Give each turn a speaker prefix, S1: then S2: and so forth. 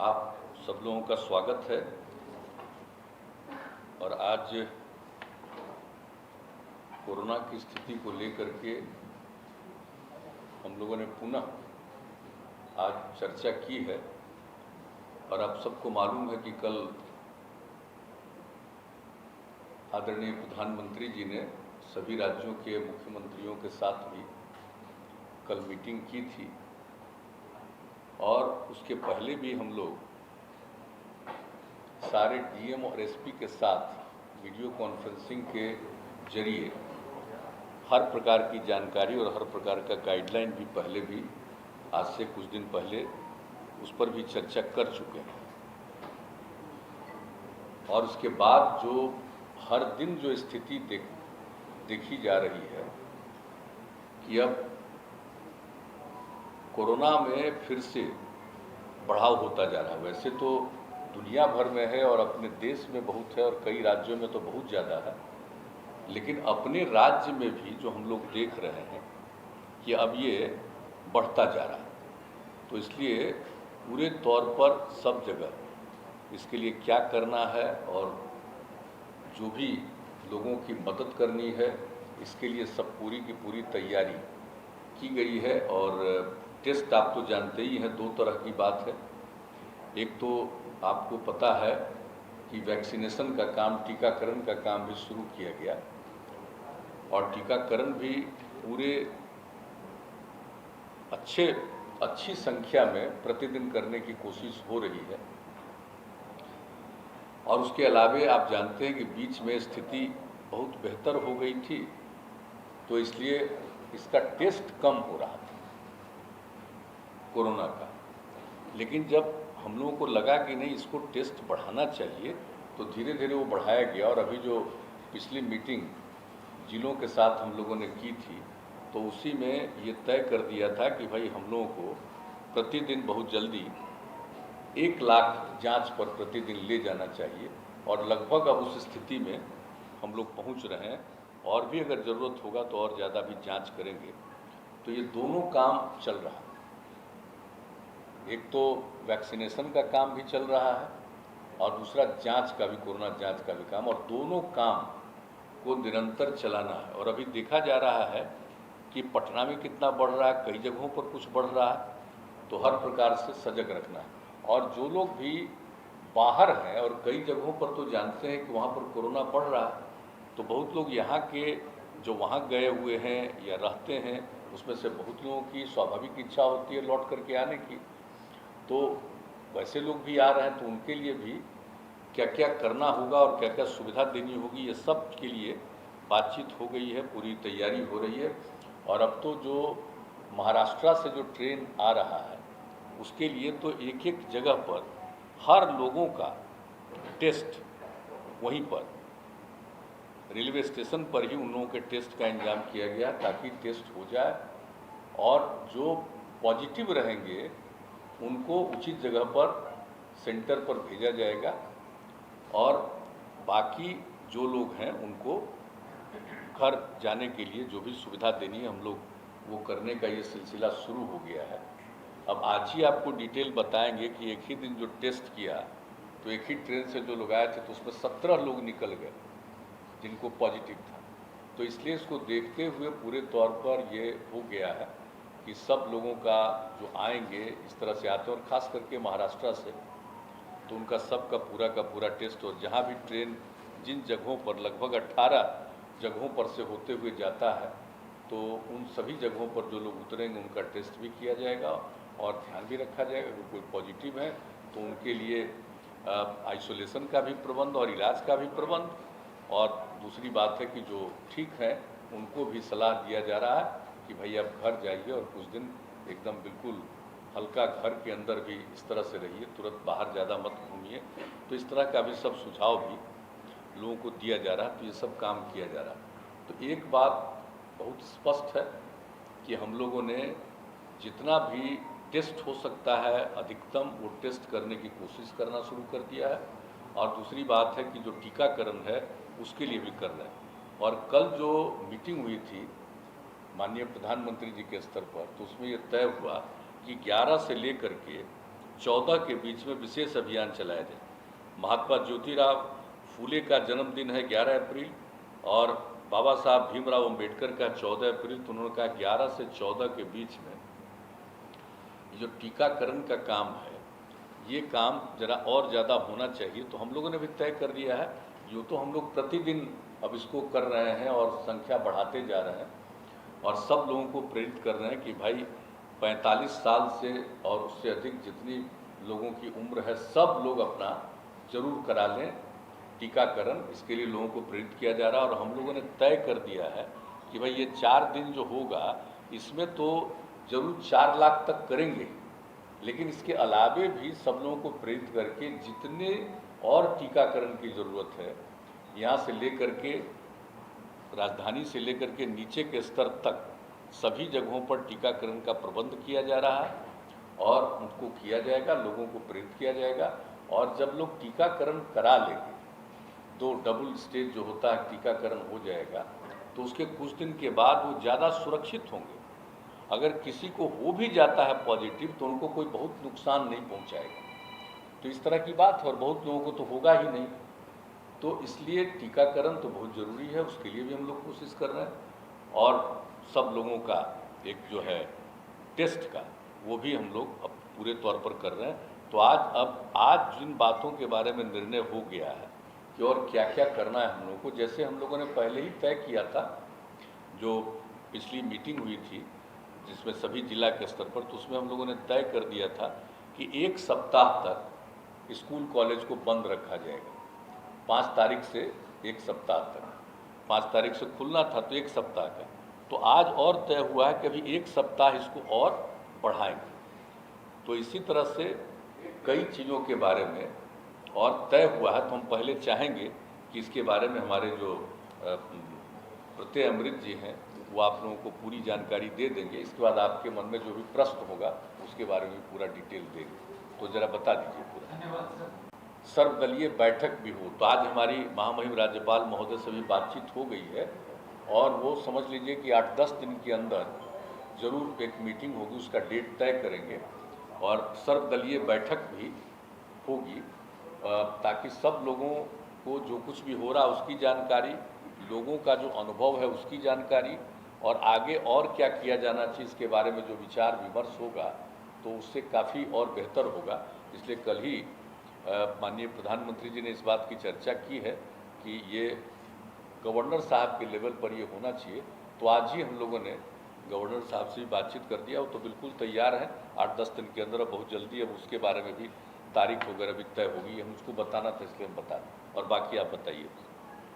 S1: आप सब लोगों का स्वागत है। और आज कोरोना की स्थिति को लेकर के हम लोगों ने पुनः आज चर्चा की है। और आप सबको मालूम है कि कल आदरणीय प्रधानमंत्री जी ने सभी राज्यों के मुख्यमंत्रियों के साथ भी कल मीटिंग की थी। और उसके पहले भी हम लोग सारे डीएम और एसपी के साथ वीडियो कॉन्फ्रेंसिंग के जरिए हर प्रकार की जानकारी और हर प्रकार का गाइडलाइन भी पहले भी आज से कुछ दिन पहले उस पर भी चर्चा कर चुके हैं। और उसके बाद जो हर दिन जो स्थिति देखी जा रही है कि अब कोरोना में फिर से बढ़ाव होता जा रहा है। वैसे तो दुनिया भर में है और अपने देश में बहुत है और कई राज्यों में तो बहुत ज़्यादा है, लेकिन अपने राज्य में भी जो हम लोग देख रहे हैं कि अब ये बढ़ता जा रहा है। तो इसलिए पूरे तौर पर सब जगह इसके लिए क्या करना है और जो भी लोगों की मदद करनी है इसके लिए सब पूरी की पूरी तैयारी की गई है। और टेस्ट आप तो जानते ही हैं, दो तरह की बात है। एक तो आपको पता है कि वैक्सीनेशन का काम, टीकाकरण का काम भी शुरू किया गया और टीकाकरण भी पूरे अच्छी संख्या में प्रतिदिन करने की कोशिश हो रही है। और उसके अलावे आप जानते हैं कि बीच में स्थिति बहुत बेहतर हो गई थी, तो इसलिए इसका टेस्ट कम हो रहा था कोरोना का। लेकिन जब हम लोगों को लगा कि नहीं, इसको टेस्ट बढ़ाना चाहिए, तो धीरे धीरे वो बढ़ाया गया। और अभी जो पिछली मीटिंग जिलों के साथ हम लोगों ने की थी, तो उसी में ये तय कर दिया था कि भाई हम लोगों को प्रतिदिन बहुत जल्दी 1 लाख जांच पर प्रतिदिन ले जाना चाहिए। और लगभग अब उस स्थिति में हम लोग पहुंच रहे हैं। और भी अगर ज़रूरत होगा तो और ज़्यादा भी जांच करेंगे। तो ये दोनों काम चल रहा है। एक तो वैक्सीनेशन का काम भी चल रहा है और दूसरा जांच का भी, कोरोना जांच का भी काम, और दोनों काम को निरंतर चलाना है। और अभी देखा जा रहा है कि पटना में कितना बढ़ रहा है, कई जगहों पर कुछ बढ़ रहा है, तो हर प्रकार से सजग रखना है। और जो लोग भी बाहर हैं और कई जगहों पर तो जानते हैं कि वहाँ पर कोरोना बढ़ रहा है, तो बहुत लोग यहाँ के जो वहाँ गए हुए हैं या रहते हैं, उसमें से बहुत लोगों की स्वाभाविक इच्छा होती है लौट करके आने की। तो वैसे लोग भी आ रहे हैं, तो उनके लिए भी क्या क्या करना होगा और क्या क्या सुविधा देनी होगी, ये सब के लिए बातचीत हो गई है, पूरी तैयारी हो रही है। और अब तो जो महाराष्ट्र से जो ट्रेन आ रहा है उसके लिए तो एक एक जगह पर हर लोगों का टेस्ट वहीं पर रेलवे स्टेशन पर ही उन लोगों के टेस्ट का इंतजाम किया गया, ताकि टेस्ट हो जाए और जो पॉजिटिव रहेंगे उनको उचित जगह पर सेंटर पर भेजा जाएगा। और बाकी जो लोग हैं उनको घर जाने के लिए जो भी सुविधा देनी है, हम लोग वो करने का ये सिलसिला शुरू हो गया है। अब आज ही आपको डिटेल बताएंगे कि एक ही दिन जो टेस्ट किया, तो एक ही ट्रेन से जो लोग आए थे तो उसमें 17 लोग निकल गए जिनको पॉजिटिव था। तो इसलिए इसको देखते हुए पूरे तौर पर ये हो गया है कि सब लोगों का जो आएंगे इस तरह से आते हैं, और ख़ास करके महाराष्ट्र से, तो उनका सबका का पूरा टेस्ट। और जहाँ भी ट्रेन जिन जगहों पर लगभग 18 जगहों पर से होते हुए जाता है, तो उन सभी जगहों पर जो लोग उतरेंगे उनका टेस्ट भी किया जाएगा और ध्यान भी रखा जाएगा। अगर कोई पॉजिटिव है तो उनके लिए आइसोलेशन का भी प्रबंध और इलाज का भी प्रबंध। और दूसरी बात है कि जो ठीक है उनको भी सलाह दिया जा रहा है कि भाई आप घर जाइए और कुछ दिन एकदम बिल्कुल हल्का घर के अंदर भी इस तरह से रहिए, तुरंत बाहर ज़्यादा मत घूमिए। तो इस तरह का भी सब सुझाव भी लोगों को दिया जा रहा है। तो ये सब काम किया जा रहा है। तो एक बात बहुत स्पष्ट है कि हम लोगों ने जितना भी टेस्ट हो सकता है अधिकतम वो टेस्ट करने की कोशिश करना शुरू कर दिया है। और दूसरी बात है कि जो टीकाकरण है उसके लिए भी कर रहे हैं। और कल जो मीटिंग हुई थी माननीय प्रधानमंत्री जी के स्तर पर, तो उसमें ये तय हुआ कि 11 से लेकर के 14 के बीच में विशेष अभियान चलाया जाए। महात्मा ज्योतिराव फूले का जन्मदिन है 11 अप्रैल और बाबा साहब भीमराव अंबेडकर का 14 अप्रैल, तो उन्होंने कहा 11 से 14 के बीच में जो टीकाकरण का काम है ये काम जरा और ज़्यादा होना चाहिए। तो हम लोगों ने भी तय कर दिया है, यूँ तो हम लोग प्रतिदिन अब इसको कर रहे हैं और संख्या बढ़ाते जा रहे हैं और सब लोगों को प्रेरित कर रहे हैं कि भाई 45 साल से और उससे अधिक जितनी लोगों की उम्र है सब लोग अपना जरूर करा लें टीकाकरण। इसके लिए लोगों को प्रेरित किया जा रहा है और हम लोगों ने तय कर दिया है कि भाई ये 4 दिन जो होगा इसमें तो जरूर 4 लाख तक करेंगे, लेकिन इसके अलावे भी सब लोगों को प्रेरित करके जितने और टीकाकरण की ज़रूरत है यहाँ से लेकर के राजधानी से लेकर के नीचे के स्तर तक सभी जगहों पर टीकाकरण का प्रबंध किया जा रहा है और उनको किया जाएगा, लोगों को प्रेरित किया जाएगा। और जब लोग टीकाकरण करा लेंगे, 2 डबल स्टेज जो होता है टीकाकरण हो जाएगा, तो उसके कुछ दिन के बाद वो ज़्यादा सुरक्षित होंगे। अगर किसी को हो भी जाता है पॉजिटिव तो उनको कोई बहुत नुकसान नहीं पहुंचाएगा। तो इस तरह की बात है और बहुत लोगों को तो होगा ही नहीं। तो इसलिए टीकाकरण तो बहुत ज़रूरी है, उसके लिए भी हम लोग कोशिश कर रहे हैं और सब लोगों का एक जो है टेस्ट का वो भी हम लोग अब पूरे तौर पर कर रहे हैं। तो आज जिन बातों के बारे में निर्णय हो गया है कि और क्या क्या करना है हम लोगों को, जैसे हम लोगों ने पहले ही तय किया था, जो पिछली मीटिंग हुई थी जिसमें सभी जिला के स्तर पर, तो उसमें हम लोगों ने तय कर दिया था कि 1 सप्ताह तक स्कूल कॉलेज को बंद रखा जाएगा। 5 तारीख से 1 सप्ताह तक, 5 तारीख से खुलना था तो 1 सप्ताह का, तो आज और तय हुआ है कि अभी 1 सप्ताह इसको और बढ़ाएंगे। तो इसी तरह से कई चीज़ों के बारे में और तय हुआ है। तो हम पहले चाहेंगे कि इसके बारे में हमारे जो प्रत्यय अमृत जी हैं वो आप लोगों को पूरी जानकारी दे देंगे। इसके बाद आपके मन में जो भी प्रश्न होगा उसके बारे में पूरा डिटेल देंगे। तो ज़रा बता दीजिए पूरा।
S2: धन्यवाद सर।
S1: सर्वदलीय बैठक भी हो, तो आज हमारी महामहिम राज्यपाल महोदय से भी बातचीत हो गई है और वो समझ लीजिए कि 8-10 दिन के अंदर ज़रूर एक मीटिंग होगी, उसका डेट तय करेंगे और सर्वदलीय बैठक भी होगी ताकि सब लोगों को जो कुछ भी हो रहा उसकी जानकारी, लोगों का जो अनुभव है उसकी जानकारी और आगे और क्या किया जाना चाहिए इसके बारे में जो विचार विमर्श होगा तो उससे काफ़ी और बेहतर होगा। इसलिए कल ही माननीय प्रधानमंत्री जी ने इस बात की चर्चा की है कि ये गवर्नर साहब के लेवल पर ये होना चाहिए। तो आज ही हम लोगों ने गवर्नर साहब से भी बातचीत कर दिया, वो तो बिल्कुल तैयार हैं। 8-10 दिन के अंदर बहुत जल्दी अब उसके बारे में भी तारीख वगैरह भी तय होगी। हम उसको बताना था इसलिए हम बता दें और बाकी आप बताइए।